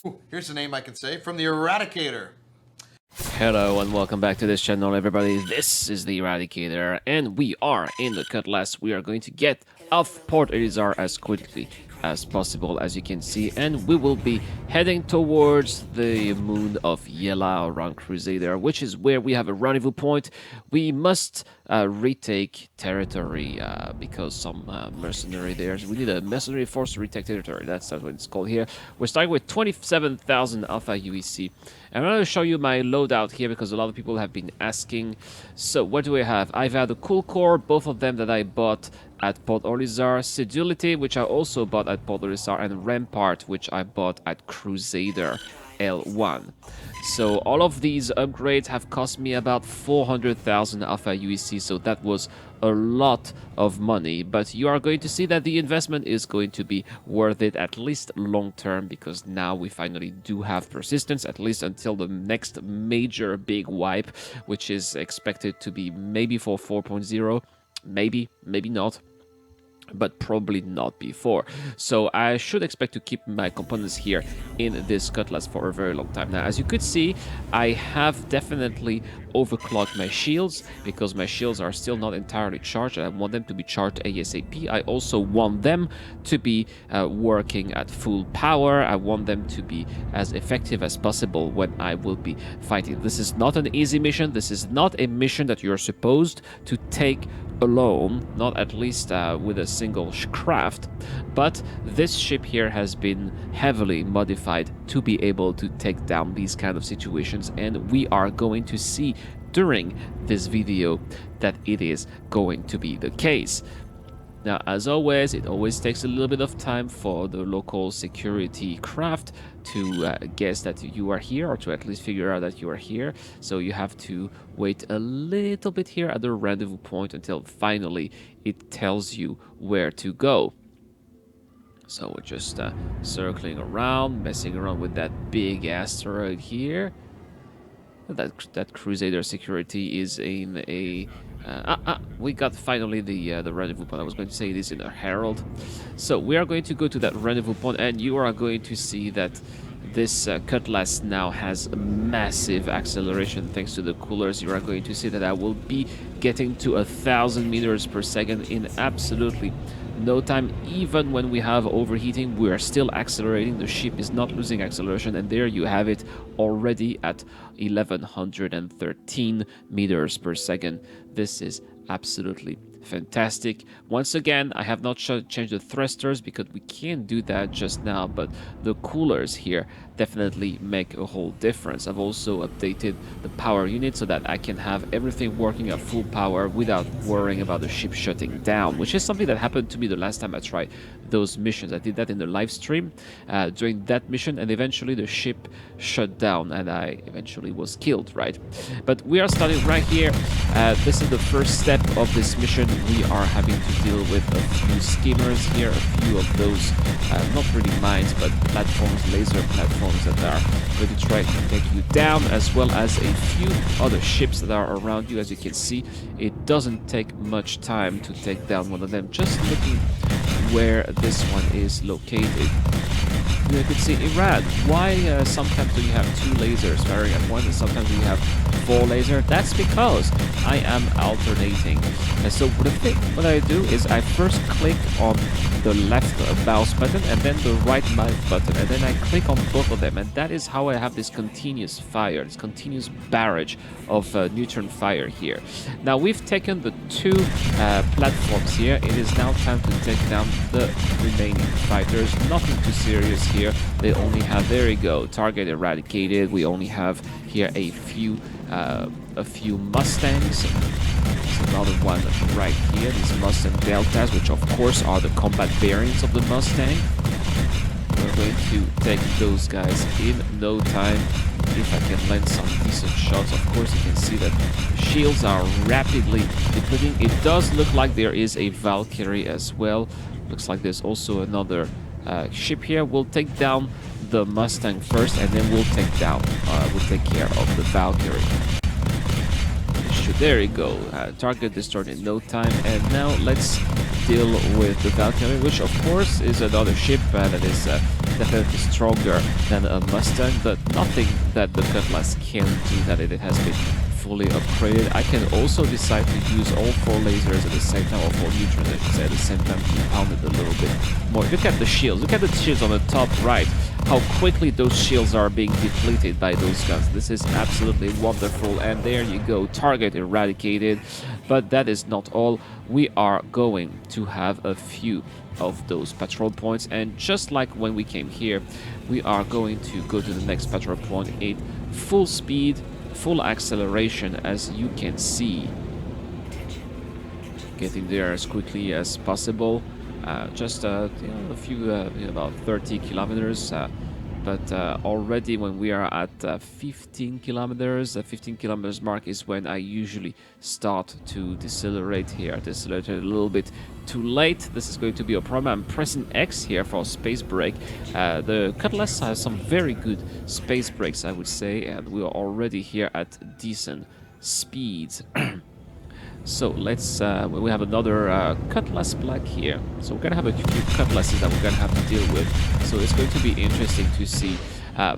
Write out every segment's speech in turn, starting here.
Ooh, here's a name I can say from the Eradicator. Hello and welcome back to this channel, everybody. This is the Eradicator, and we are in the Cutlass. We are going to get off Port Elizar as quickly as possible, as you can see, and we will be heading towards the moon of Yela around Crusader, which is where we have a rendezvous point. We must retake territory because some mercenary there. We need a mercenary force to retake territory. That's what it's called here. We're starting with 27,000 Alpha UEC. I'm going to show you my loadout here because a lot of people have been asking. So what do I have? I've had a Cool Core, both of them that I bought at Port Elizar, Sedulity, which I also bought at Port Elizar, and Rampart, which I bought at Crusader L1. So all of these upgrades have cost me about 400,000 Alpha UEC, so that was a lot of money, but you are going to see that the investment is going to be worth it, at least long term, because now we finally do have persistence, at least until the next major big wipe, which is expected to be maybe for 4.0, maybe not, but probably not before. So I should expect to keep my components here in this Cutlass for a very long time. Now, as you could see, I have definitely overclocked my shields because my shields are still not entirely charged. I want them to be charged ASAP. I also want them to be working at full power. I want them to be as effective as possible when I will be fighting. This is not an easy mission. This is not a mission that you're supposed to take alone, not at least with a single craft, but this ship here has been heavily modified to be able to take down these kind of situations, and we are going to see during this video that it is going to be the case. Now, as always, it always takes a little bit of time for the local security craft to guess that you are here, or to at least figure out that you are here. So you have to wait a little bit here at the rendezvous point until finally it tells you where to go. So we're just circling around, messing around with that big asteroid here. That Crusader security is in a... we got finally the rendezvous point. I was going to say it is in a herald. So we are going to go to that rendezvous point, and you are going to see that this Cutlass now has a massive acceleration thanks to the coolers. You are going to see that I will be getting to 1,000 meters per second in absolutely no time. Even when we have overheating, we are still accelerating. The ship is not losing acceleration, and there you have it already at 1113 meters per second. This is absolutely fantastic. Once again, I have not changed the thrusters because we can't do that just now, but the coolers here definitely make a whole difference. I've also updated the power unit so that I can have everything working at full power without worrying about the ship shutting down, which is something that happened to me the last time I tried those missions. I did that in the live stream during that mission, and eventually the ship shut down and I eventually was killed, right? But we are starting right here. This is the first step of this mission. We are having to deal with a few skimmers here, a few of those, not really mines, but platforms, laser platforms that are going to try to take you down, as well as a few other ships that are around you. As you can see, it doesn't take much time to take down one of them. Just looking where this one is located, you can see Iran. Why sometimes do you have 2 lasers firing at once and sometimes you have 4 lasers? That's because I am alternating. And so what I do is I first click on the left mouse button and then the right mouse button, and then I click on both of them, and that is how I have this continuous fire, this continuous barrage of neutron fire here. Now we've taken the 2 platforms here. It is now time to take down the remaining fighters. Nothing too serious here. They only have, there we go, target eradicated. We only have here a few Mustangs. There's another one right here, these Mustang Deltas, which of course are the combat variants of the Mustang. We're going to take those guys in no time. If I can land some decent shots, of course you can see that shields are rapidly depleting. It does look like there is a Valkyrie as well. Looks like there's also another ship here. We'll take down the Mustang first, and then we'll take care of the Valkyrie. shoot. There you go. Target destroyed in no time. And now let's deal with the Valkyrie, which of course is another ship that is definitely stronger than a Mustang, but nothing that the Cutlass can do that it has been fully upgraded. I can also decide to use all 4 lasers at the same time, or 4 neutrons I should say, at the same time, to pound it a little bit more. Look at the shields. Look at the shields on the top right. How quickly those shields are being depleted by those guns. This is absolutely wonderful. And there you go, target eradicated. But that is not all. We are going to have a few of those patrol points, and just like when we came here, we are going to go to the next patrol point at full speed, full acceleration, as you can see. Getting there as quickly as possible. Just a few, about 30 kilometers. But already when we are at 15 kilometers, the 15 kilometers mark is when I usually start to decelerate here. Decelerated a little bit too late. This is going to be a problem. I'm pressing X here for space brake. The Cutlass has some very good space brakes, I would say, and we are already here at decent speeds. So let's, we have another Cutlass Black here. So we're going to have a few Cutlasses that we're going to have to deal with. So it's going to be interesting to see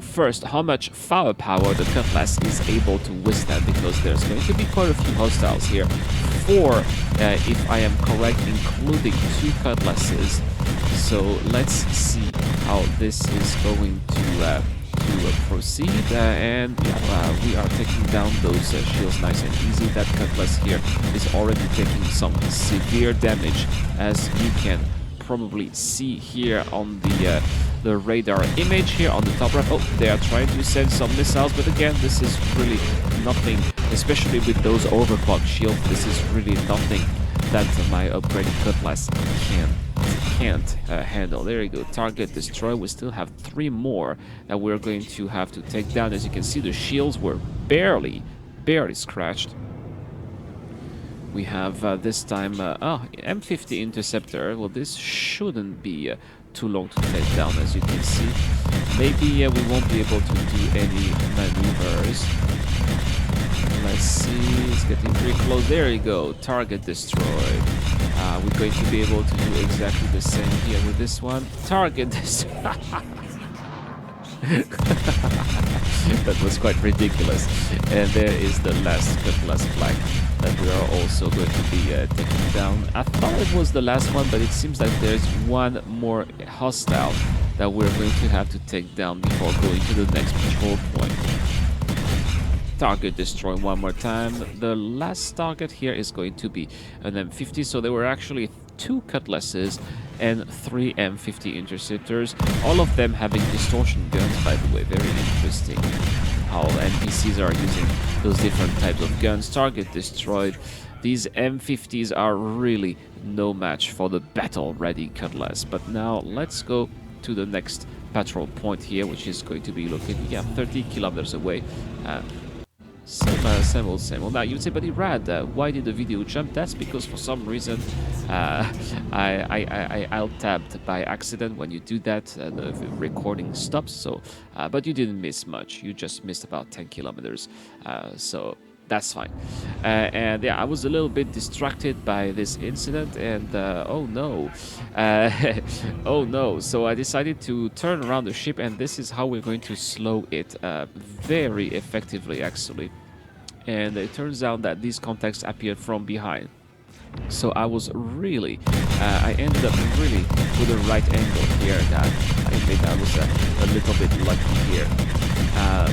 first how much firepower the Cutlass is able to withstand, because there's going to be quite a few hostiles here. 4, if I am correct, including 2 Cutlasses. So let's see how this is going to proceed, and we are taking down those shields nice and easy. That Cutlass here is already taking some severe damage, as you can probably see here on the radar image here on the top right. Oh, they are trying to send some missiles, but again, this is really nothing, especially with those overclock shields. This is really nothing that my upgraded Cutlass can't handle. There you go, target destroy. We still have 3 more that we're going to have to take down. As you can see, the shields were barely scratched. We have this time M50 interceptor. Well, this shouldn't be too long to take down, as you can see. Maybe we won't be able to do any maneuvers. Let's see, it's getting pretty close. There you go, target destroyed. We're going to be able to do exactly the same here with this one. Target destroyed. That was quite ridiculous. And there is the last Cutlass Black that we are also going to be taking down. I thought it was the last one, but it seems like there's one more hostile that we're going to have to take down before going to the next patrol point. Target destroy one more time. The last target here is going to be an M50, so there were actually 2 Cutlasses and 3 M50 interceptors, all of them having distortion guns, by the way. Very interesting how NPCs are using those different types of guns. Target destroyed. These M50s are really no match for the battle-ready Cutlass. But now let's go to the next patrol point here, which is going to be located 30 kilometers away. Same old. Now you'd say, but Irad, why did the video jump? That's because for some reason I alt-tabbed by accident. When you do that, the recording stops. So, but you didn't miss much. You just missed about 10 kilometers. So that's fine. And yeah, I was a little bit distracted by this incident, and oh no, oh no. So I decided to turn around the ship, and this is how we're going to slow it very effectively, actually. And it turns out that these contacts appeared from behind. So I was really, I ended up really with the right angle here. That I admit I was a little bit lucky here.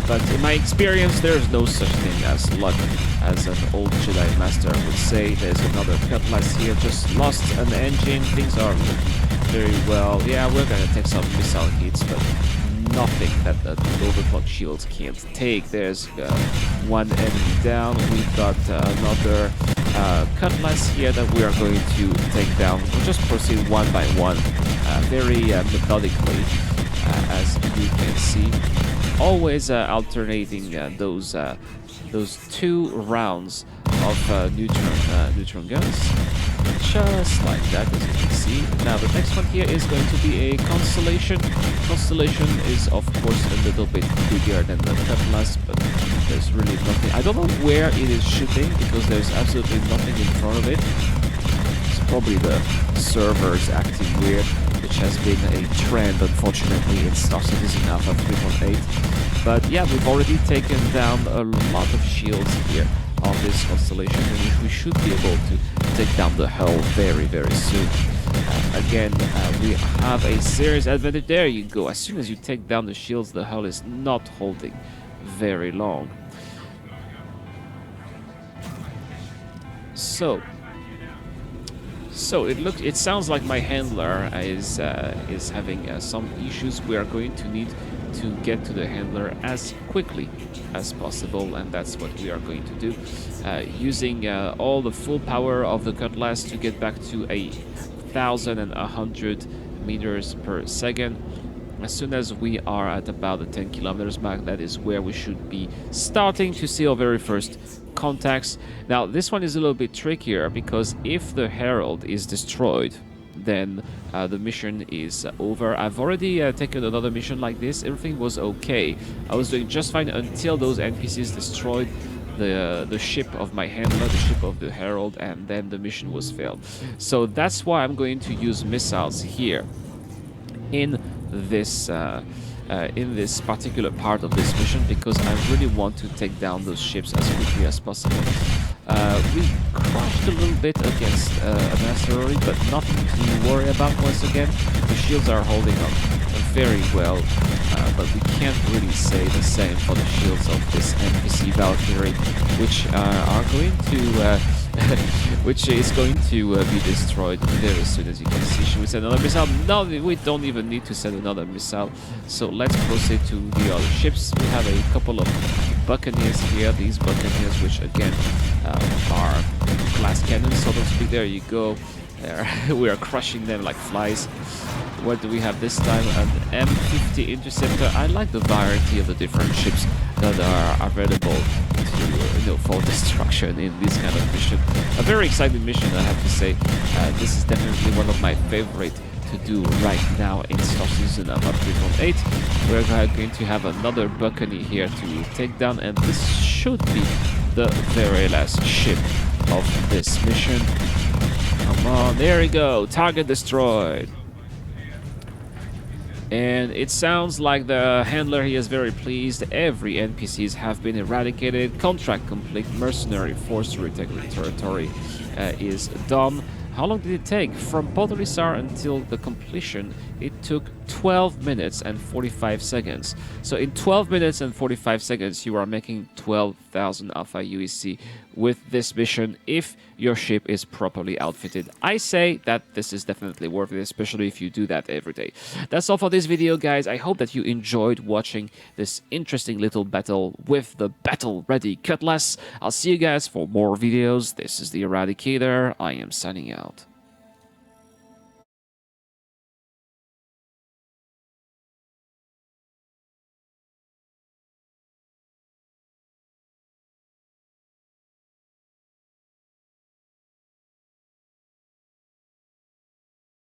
But in my experience, there's no such thing as luck, as an old Jedi Master would say. There's another Cutlass here, just lost an engine. Things are looking very well. Yeah, we're gonna take some missile hits, but nothing that the overclock shields can't take. There's one enemy down. We've got another Cutlass here that we are going to take down. We'll just proceed one by one, very methodically, as you can see. Always alternating those 2 rounds of neutron guns. just like that, as you can see. Now the next one here is going to be a Constellation. Constellation is of course a little bit bigger than the Cutlass, but there's really nothing. I don't know where it is shooting because there's absolutely nothing in front of it. It's probably the servers acting weird, which has been a trend unfortunately in Star Citizen Alpha 3.8. But yeah, we've already taken down a lot of shields here on this Constellation, and we should be able to take down the hull very, very soon. Again, we have a serious advantage. There you go. As soon as you take down the shields, the hull is not holding very long. So it sounds like my handler is having some issues. We are going to need to get to the handler as quickly as possible, and that's what we are going to do, using all the full power of the Cutlass to get back to 1,100 meters per second. As soon as we are at about the 10 kilometers mark, that is where we should be starting to see our very first contacts. Now this one is a little bit trickier because if the Herald is destroyed, then the mission is over. I've already taken another mission like this. Everything was okay. I was doing just fine until those NPCs destroyed the ship of my handler, the ship of the Herald, and then the mission was failed. So that's why I'm going to use missiles here in this particular part of this mission, because I really want to take down those ships as quickly as possible. We crashed a little bit against an asteroid, but nothing to worry about once again. The shields are holding up very well, but we can't really say the same for the shields of this NPC Valkyrie, which are going to which is going to be destroyed very soon, as you can see. Should we send another missile? No, we don't even need to send another missile. So let's proceed to the other ships. We have a couple of Buccaneers here. These Buccaneers, which again are glass cannons, so to speak. There you go. There. We are crushing them like flies. What do we have this time? An M50 Interceptor. I like the variety of the different ships that are available to, for destruction in this kind of mission. A very exciting mission, I have to say. This is definitely one of my favorite to do right now in Star Citizen Alpha 3.8. We're going to have another Buccaneer here to take down, and this should be the very last ship of this mission. Come on, there we go. Target destroyed. And it sounds like the handler here is very pleased. Every NPCs have been eradicated. Contract complete. Mercenary force to retake the territory is done. How long did it take? From Podolisar until the completion, it took 12 minutes and 45 seconds. So in 12 minutes and 45 seconds, you are making 12,000 Alpha UEC with this mission if your ship is properly outfitted. I say that this is definitely worth it, especially if you do that every day. That's all for this video, guys. I hope that you enjoyed watching this interesting little battle with the battle-ready Cutlass. I'll see you guys for more videos. This is the Eradicator. I am signing out.